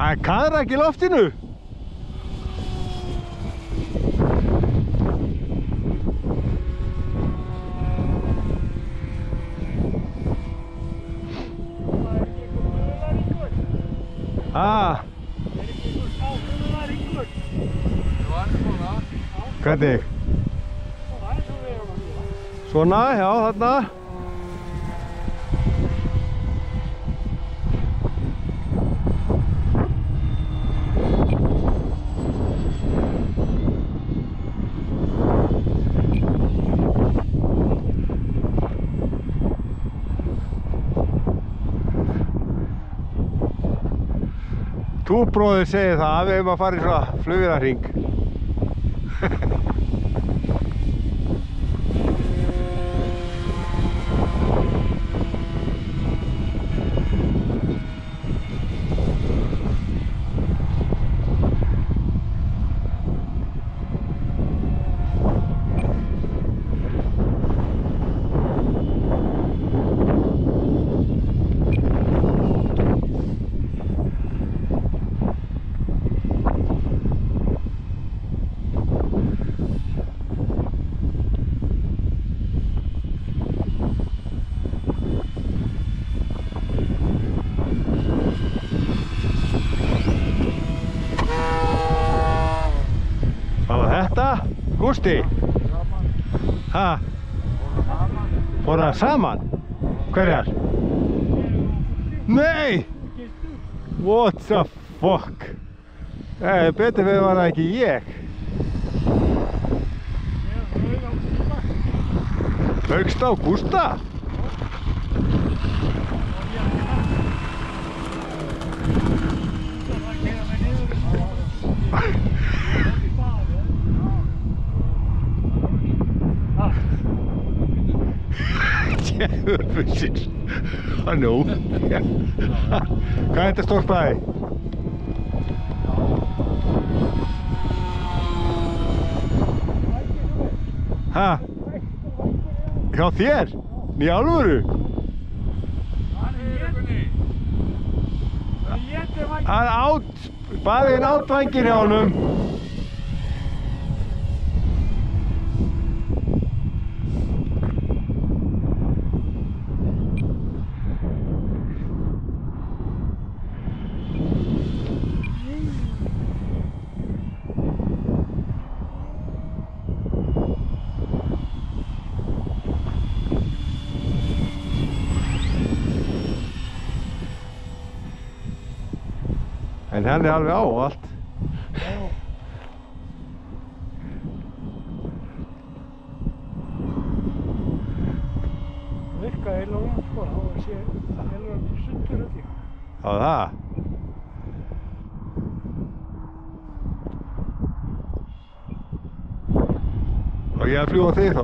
Það er kaðrak í loftinu. Ah. Hvernig? Svona, já, þarna. Túbróðir segir það að við hefum að fara í svona flugvélarhring. Gústi? Hæ? Fóru það saman? Hverjar? Nei! What the fuck? Betur við var það ekki ég. Högst á Gústa? Nú. Hvað er þetta stór spaði? Hæ? Hjá þér? Í alvöru? Hann át, spaðinn át vænginn hjá honum. En hann er alveg á allt. Virka heilanum sko, þá sé heilanum sundur öll í. Já, það. Og ég að fljúga þig þá?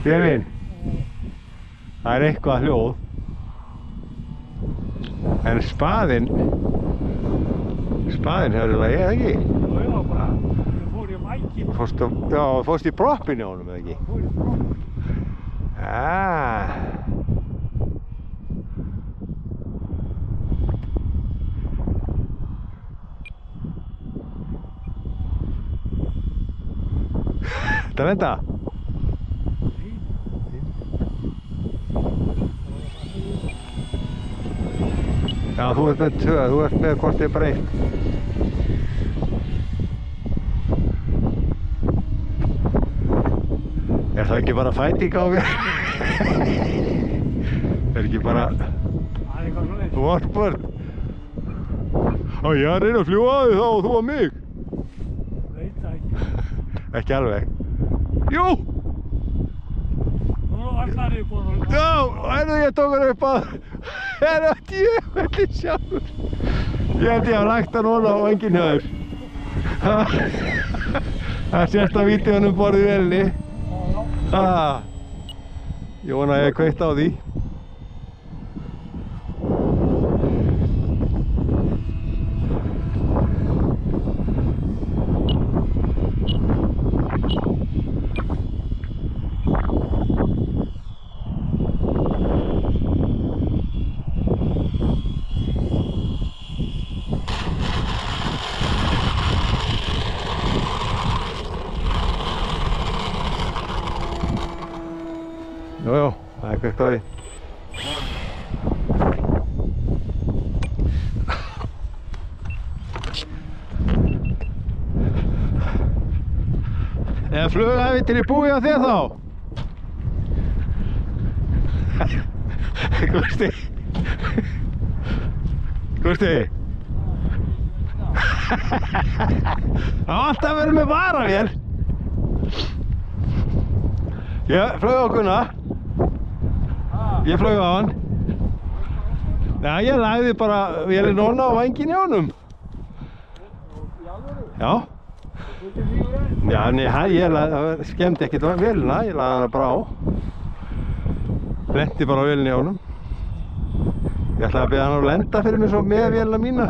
Björn, það er eitthvað hljóð. En spaðinn hefur það ég, ekki? Já, bara, ég fór í vænginn. Já, fórst í proppinu á honum, eða ekki? Fór í proppinu. Þetta venda? Já, þú ert með tvö, þú ert með hvort þið breytt. Er það ekki bara fæting á mér? Er ekki bara... Það er eitthvað svona. Wartburn? Á, ég er að reyna að fljúga á þig þá og þú á mig. Veit það ekki. Ekki alveg. Jú! Nú allar er búin að... Já, ég tók hann upp að... Það er djöfulli sjálfur. Ég held ég að lagt hann núna á vænginn hjá þér. Það sést á vídeónum borðið velni. Ég vona að ég kveikt á því. Jú, það er kveikt á því. Er flugævintýri búið á þér þá? Gústi? Gústi? Það var alltaf verið með varavél. Ég flög á Gunnar. Ég flög á hann. Já, ég lagði bara vélinn ofan á vænginn í honum. Já. Já, nei, ég skemmdi ekkert vélina, ég lagði hana bara á. Lenti bara á vélinni í honum. Ég ætlaði að beða hann að lenda fyrir mig svo með vélina mína.